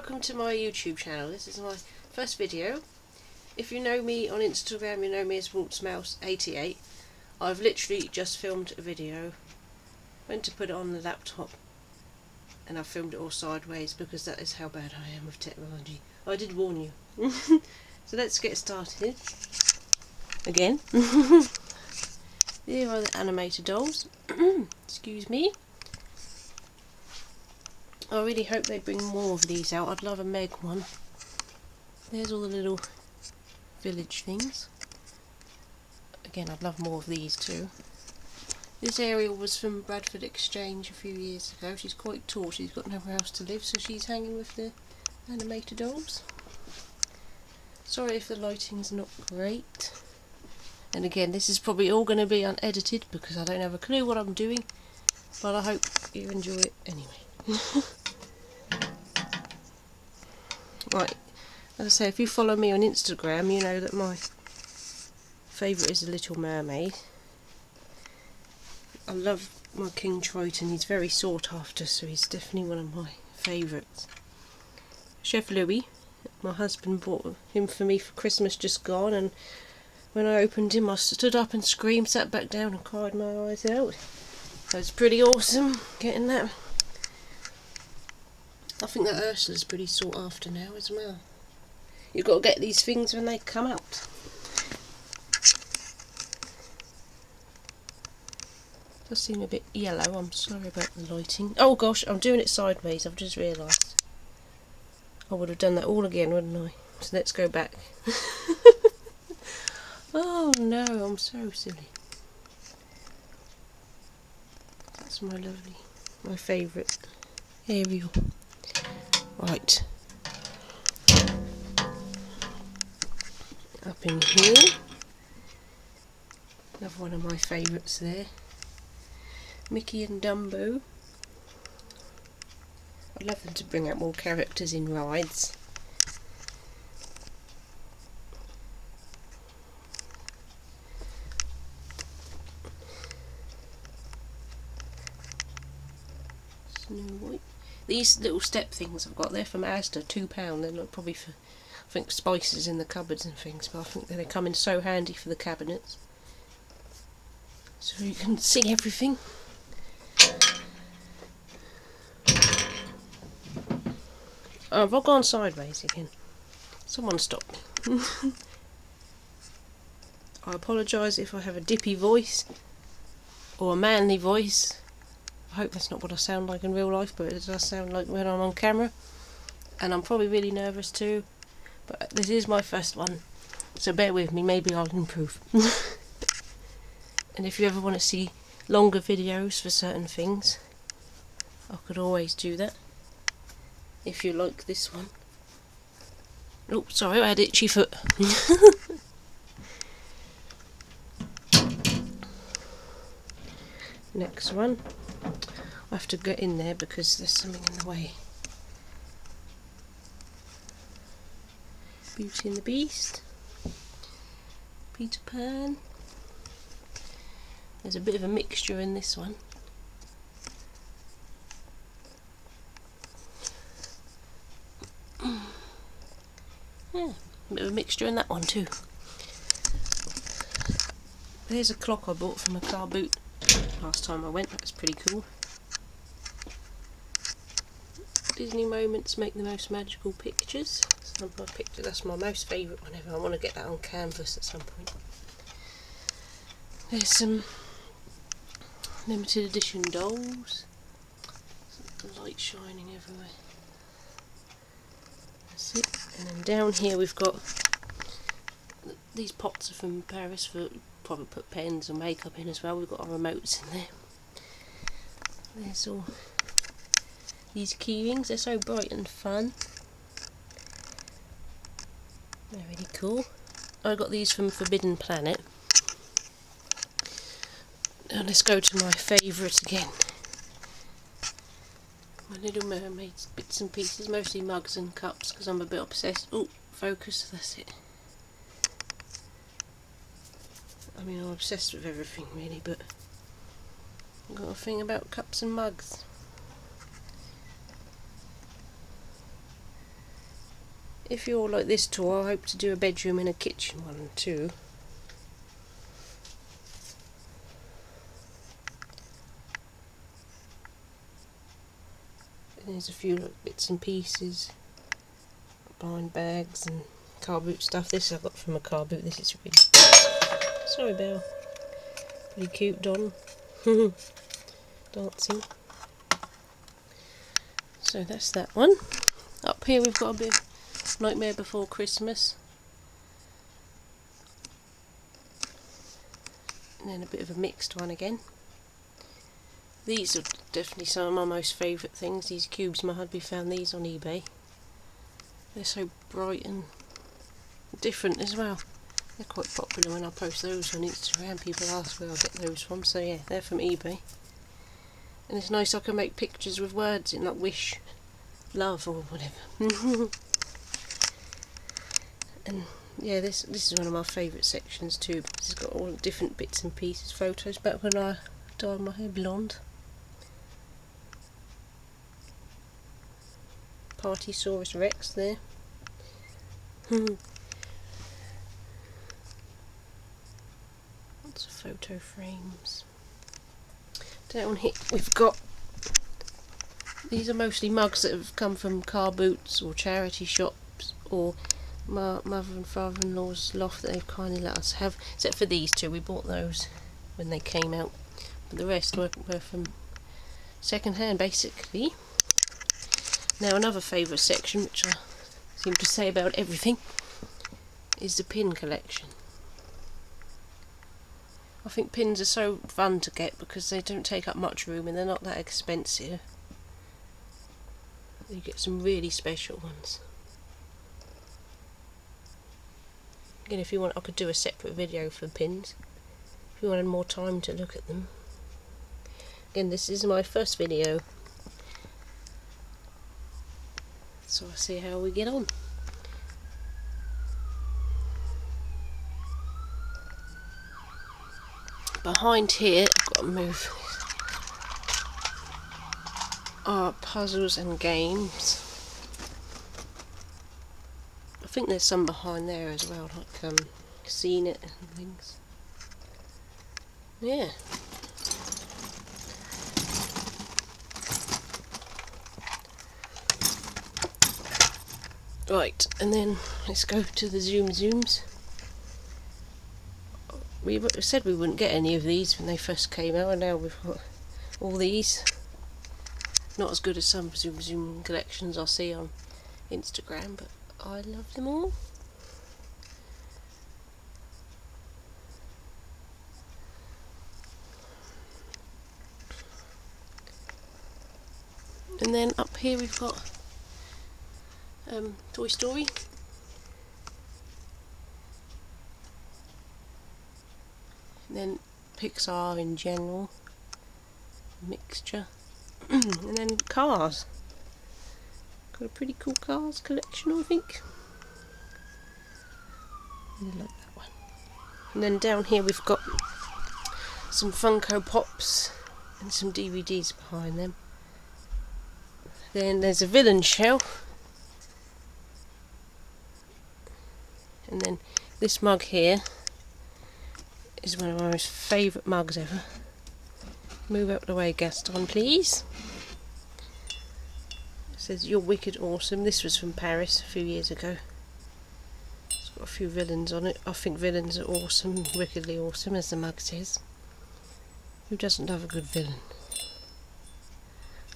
welcome to my YouTube channel. This is my first video. If you know me on Instagram, you know me as WaltzMouse88. I've literally just filmed a video, went to put it on the laptop, and I filmed it all sideways because that is how bad I am with technology. I did warn you. So let's get started. Again. Here are the animated dolls. Excuse me. I really hope they bring more of these out. I'd love a Meg one. There's all the little village things. Again, I'd love more of these too. This Ariel was from Bradford Exchange a few years ago. She's quite tall. She's got nowhere else to live, so she's hanging with the animated dolls. Sorry if the lighting's not great. And again, this is probably all going to be unedited because I don't have a clue what I'm doing. But I hope you enjoy it anyway. Right, as I say, if you follow me on Instagram, you know that my favourite is the Little Mermaid. I love my King Triton. He's very sought after, so he's definitely one of my favourites. Chef Louis, my husband bought him for me for Christmas just gone, and when I opened him I stood up and screamed, sat back down and cried my eyes out. So it's pretty awesome getting that. I think that Ursula's pretty sought after now as well. You've got to get these things when they come out. Does seem a bit yellow, I'm sorry about the lighting. Oh gosh, I'm doing it sideways, I've just realised. I would have done that all again, wouldn't I? So let's go back. Oh no, I'm so silly. That's my favourite Ariel. Right. Up in here. Another one of my favourites there. Mickey and Dumbo. I'd love them to bring out more characters in rides. Snow White. These little step things I've got, they're from Asda, £2. They're not probably for, I think, spices in the cupboards and things, but I think they come in so handy for the cabinets. So you can see everything. Oh, have I gone sideways again? Someone stop me. I apologise if I have a dippy voice or a manly voice. I hope that's not what I sound like in real life, but it does sound like when I'm on camera. And I'm probably really nervous too. But this is my first one, so bear with me, maybe I'll improve. And if you ever want to see longer videos for certain things, I could always do that. If you like this one. Oh, sorry, I had itchy foot. Next one. I have to get in there because there's something in the way. Beauty and the Beast. Peter Pan. There's a bit of a mixture in this one. Yeah, a bit of a mixture in that one too. There's a clock I bought from a car boot last time I went. That was pretty cool. Disney moments make the most magical pictures. That's my most favourite one ever. I want to get that on canvas at some point. There's some limited edition dolls. The light shining everywhere. That's it. And then down here we've got these pots are from Paris for probably put pens or makeup in as well. We've got our remotes in there. There's all these key rings. They're so bright and fun. They're really cool. I got these from Forbidden Planet. Now let's go to my favourite again. My Little Mermaid's bits and pieces, mostly mugs and cups because I'm a bit obsessed. Oh, focus, that's it. I mean, I'm obsessed with everything really, but I've got a thing about cups and mugs. if you're like this tour, I hope to do a bedroom and a kitchen one too. And there's a few like, bits and pieces, blind bags and car boot stuff. This I got from a car boot. This is really, sorry Belle, pretty cute Don. Dancing. So that's that one. Up here we've got a bit of Nightmare Before Christmas. And then a bit of a mixed one again. These are definitely some of my most favourite things. These cubes, my hubby found these on eBay. They're so bright and different as well. They're quite popular when I post those on Instagram. People ask where I get those from. So yeah, they're from eBay. And it's nice I can make pictures with words in, like wish, love or whatever. And yeah, this is one of my favourite sections too, because it's got all the different bits and pieces, photos back when I dyed my hair blonde. Partysaurus Rex there. Lots of photo frames. Down here we've got, these are mostly mugs that have come from car boots or charity shops or my mother and father-in-law's loft that they've kindly let us have, except for these two. We bought those when they came out, but the rest were from second hand basically. Now another favourite section, which I seem to say about everything, is the pin collection. I think pins are so fun to get because they don't take up much room and they're not that expensive. You get some really special ones. Again, if you want, I could do a separate video for pins if you wanted more time to look at them. Again, this is my first video, so I'll see how we get on. Behind here, I've got to move, are puzzles and games. I think there's some behind there as well, like seen it and things. Yeah. Right, and then let's go to the zooms. We said we wouldn't get any of these when they first came out, and now we've got all these. Not as good as some zoom collections I see on Instagram, but I love them all. And then up here we've got Toy Story. And then Pixar in general, mixture. And then cars. Got a pretty cool cars collection, I think. I like that one. And then down here we've got some Funko Pops and some DVDs behind them. Then there's a villain shelf. And then this mug here is one of my most favourite mugs ever. Move out the way, Gaston, please. It says, "You're wicked awesome." This was from Paris a few years ago. It's got a few villains on it. I think villains are awesome, wickedly awesome, as the mug says. Who doesn't love a good villain?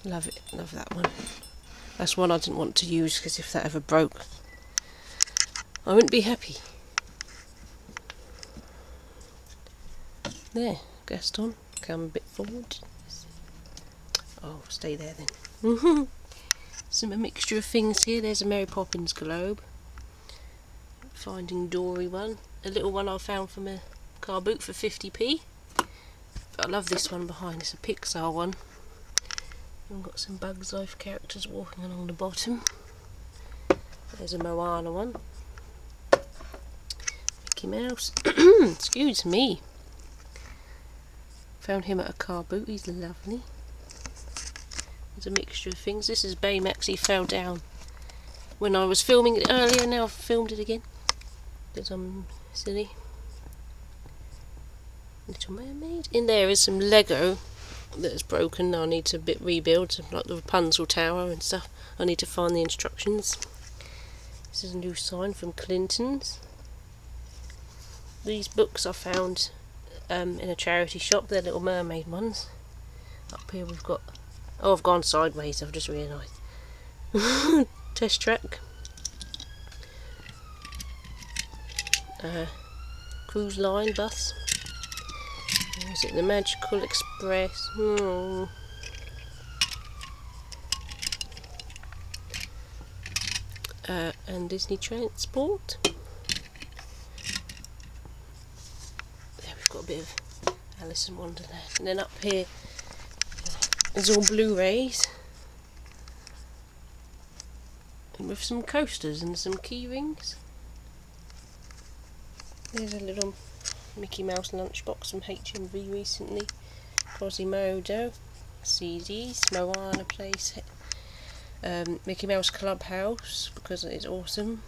Love it, love that one. That's one I didn't want to use because if that ever broke, I wouldn't be happy. There, Gaston, come a bit forward. Oh, stay there then. A mixture of things here. There's a Mary Poppins globe. Finding Dory one. A little one I found from a car boot for 50p. But I love this one behind. It's a Pixar one. We've got some Bugs Life characters walking along the bottom. There's a Moana one. Mickey Mouse. Excuse me. Found him at a car boot. He's lovely. There's a mixture of things. This is Baymax. He fell down when I was filming it earlier. Now I've filmed it again because I'm silly. Little Mermaid. In there is some Lego that is broken. I need to rebuild, like the Rapunzel tower and stuff. I need to find the instructions. This is a new sign from Clinton's. These books I found in a charity shop. They're Little Mermaid ones. Up here we've got... Oh, I've gone sideways, I've just realised. Test track. Cruise line bus. Is it the Magical Express? And Disney Transport. There we've got a bit of Alice in Wonderland. And then up here is all Blu-rays. And with some coasters and some key rings. There's a little Mickey Mouse lunchbox from HMV recently. Quasimodo. CDs. Moana playset. Mickey Mouse Clubhouse, because it's awesome.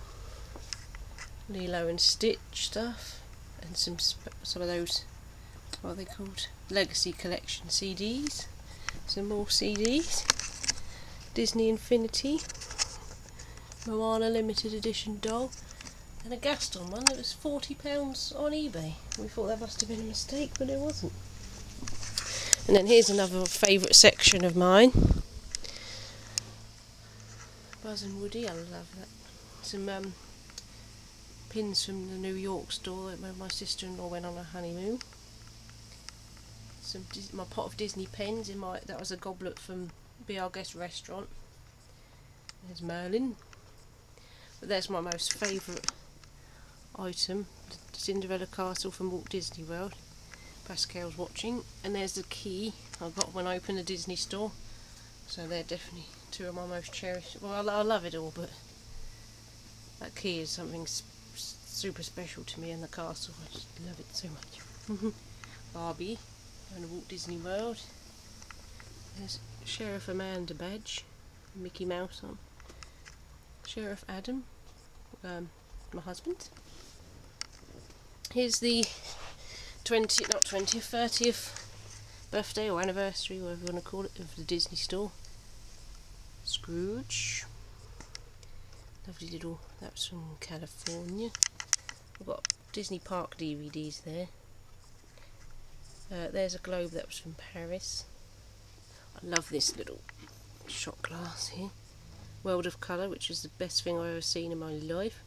Lilo and Stitch stuff, and some of those, what are they called? Legacy Collection CDs. Some more CDs. Disney Infinity. Moana limited edition doll, and a Gaston one that was £40 on eBay. We thought that must have been a mistake, but it wasn't. And then here's another favourite section of mine. Buzz and Woody, I love that. Some pins from the New York store where my sister-in-law went on a honeymoon. My pot of Disney pens in my... That was a goblet from Be Our Guest restaurant. There's Merlin. But that's my most favourite item. The Cinderella Castle from Walt Disney World. Pascal's watching. And there's the key I got when I opened the Disney store. So they're definitely two of my most cherished. Well, I love it all, but that key is something super special to me in the castle. I just love it so much. Barbie and Walt Disney World. There's Sheriff Amanda badge, Mickey Mouse on. Sheriff Adam, my husband. Here's the 30th birthday or anniversary, whatever you want to call it, of the Disney store. Scrooge. Lovely little, that's from California. We've got Disney Park DVDs there. There's a globe that was from Paris. I love this little shot glass here. World of Colour, which is the best thing I've ever seen in my life.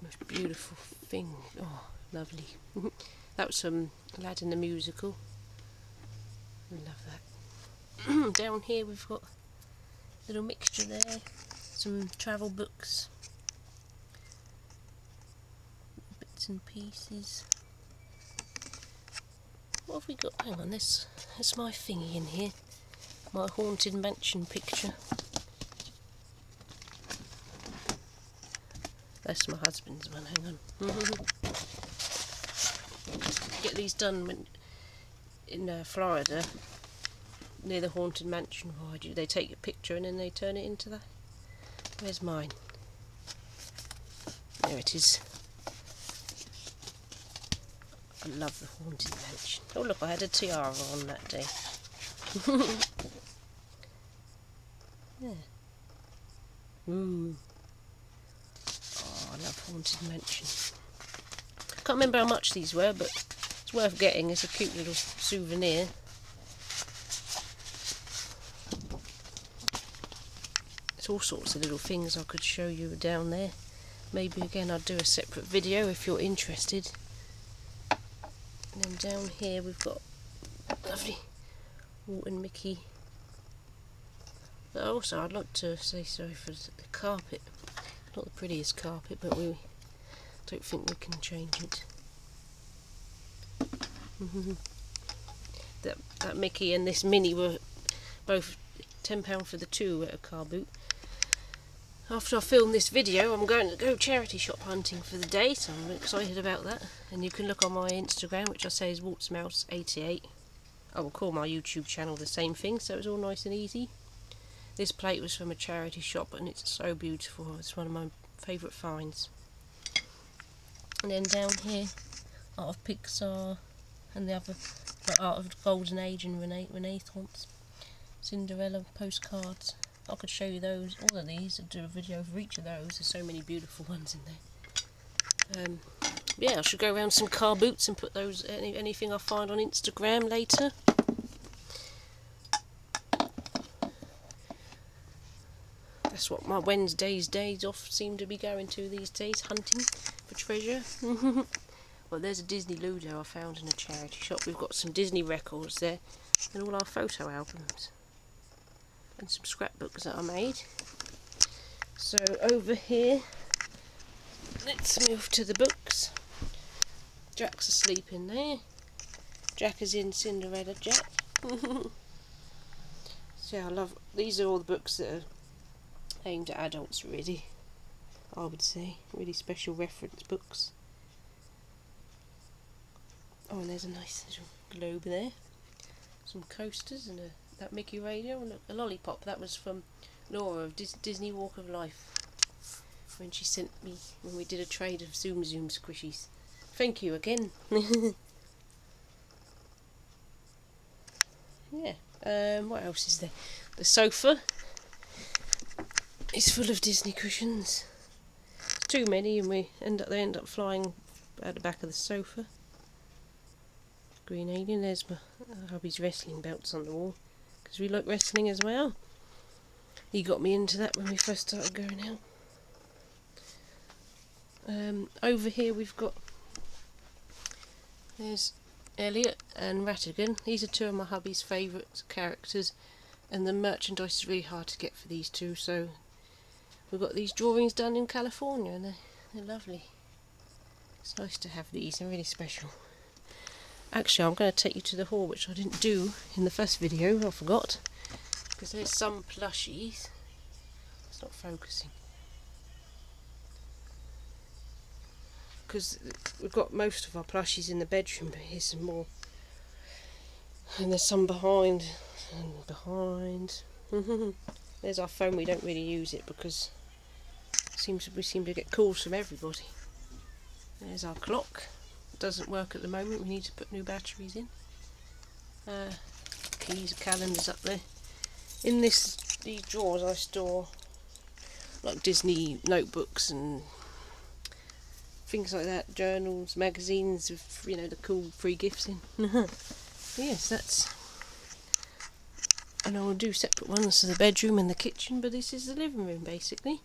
Most beautiful thing. Oh, lovely. That was from Aladdin the Musical. I love that. Down here we've got a little mixture there. Some travel books. Bits and pieces. What have we got? Hang on, that's my thingy in here. My Haunted Mansion picture. That's my husband's one, hang on. Get these done in Florida, near the Haunted Mansion. They take a picture and then they turn it into that. Where's mine? There it is. I love the Haunted Mansion. Oh look, I had a tiara on that day. Yeah. Oh, I love Haunted Mansion. I can't remember how much these were, but it's worth getting. It's a cute little souvenir. There's all sorts of little things I could show you down there. Maybe again I'll do a separate video if you're interested. And then down here we've got lovely Walt and Mickey. But also I'd like to say sorry for the carpet. Not the prettiest carpet, but we don't think we can change it. That Mickey and this Minnie were both £10 for the two at a car boot. After I film this video, I'm going to go charity shop hunting for the day, so I'm excited about that. And you can look on my Instagram, which I say is WaltzMouse88. I will call my YouTube channel the same thing, so it's all nice and easy. This plate was from a charity shop and it's so beautiful. It's one of my favourite finds. And then down here, Art of Pixar and the other, like Art of the Golden Age and Renaissance, Cinderella postcards. I could show you those, all of these, and do a video for each of those. There's so many beautiful ones in there. Yeah, I should go around some car boots and put those, anything I find on Instagram later. That's what my Wednesdays days off seem to be going to these days, hunting for treasure. Well, there's a Disney Ludo I found in a charity shop. We've got some Disney records there and all our photo albums and some scrapbooks that I made. So over here, let's move to the books. Jack's asleep in there. Jack is in Cinderella Jack. So I love, these are all the books that are aimed at adults really, I would say. Really special reference books. Oh, and there's a nice little globe there. Some coasters and that Mickey radio and a lollipop. That was from Laura of Disney Walk of Life, when she sent me, when we did a trade of Zoom squishies. Thank you again. Yeah. What else is there? The sofa is full of Disney cushions. Too many, and they end up flying out the back of the sofa. Green alien. There's my hubby's wrestling belts on the wall, because we like wrestling as well. He got me into that when we first started going out. Over here we've got, there's Elliot and Ratigan. These are two of my hubby's favourite characters, and the merchandise is really hard to get for these two, so we've got these drawings done in California, and they're lovely. It's nice to have these, they're really special. Actually, I'm going to take you to the haul, which I didn't do in the first video, I forgot, because there's some plushies. It's not focusing. Because we've got most of our plushies in the bedroom, but here's some more. And there's some behind, and behind. There's our phone. We don't really use it because we seem to get calls from everybody. There's our clock. It doesn't work at the moment. We need to put new batteries in. Keys, calendars up there. In these drawers I store like Disney notebooks and things like that, journals, magazines with, you know, the cool free gifts in. Yes, that's, and I will do separate ones for the bedroom and the kitchen, but this is the living room basically.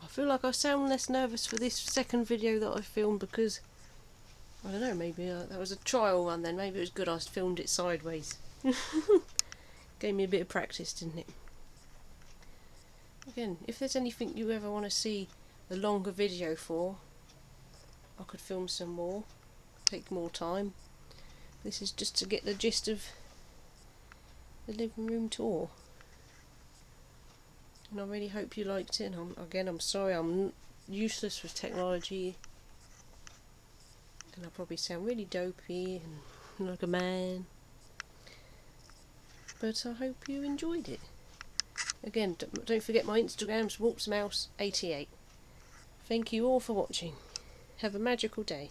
I feel like I sound less nervous for this second video that I filmed because, I don't know, maybe that was a trial one then, maybe it was good I filmed it sideways. Gave me a bit of practice, didn't it? Again, if there's anything you ever want to see a longer video for, I could film some more, take more time. This is just to get the gist of the living room tour. And I really hope you liked it. And I'm sorry I'm useless with technology, and I probably sound really dopey and like a man, but I hope you enjoyed it. Again, don't forget my Instagram's WarpsMouse88. Thank you all for watching. Have a magical day.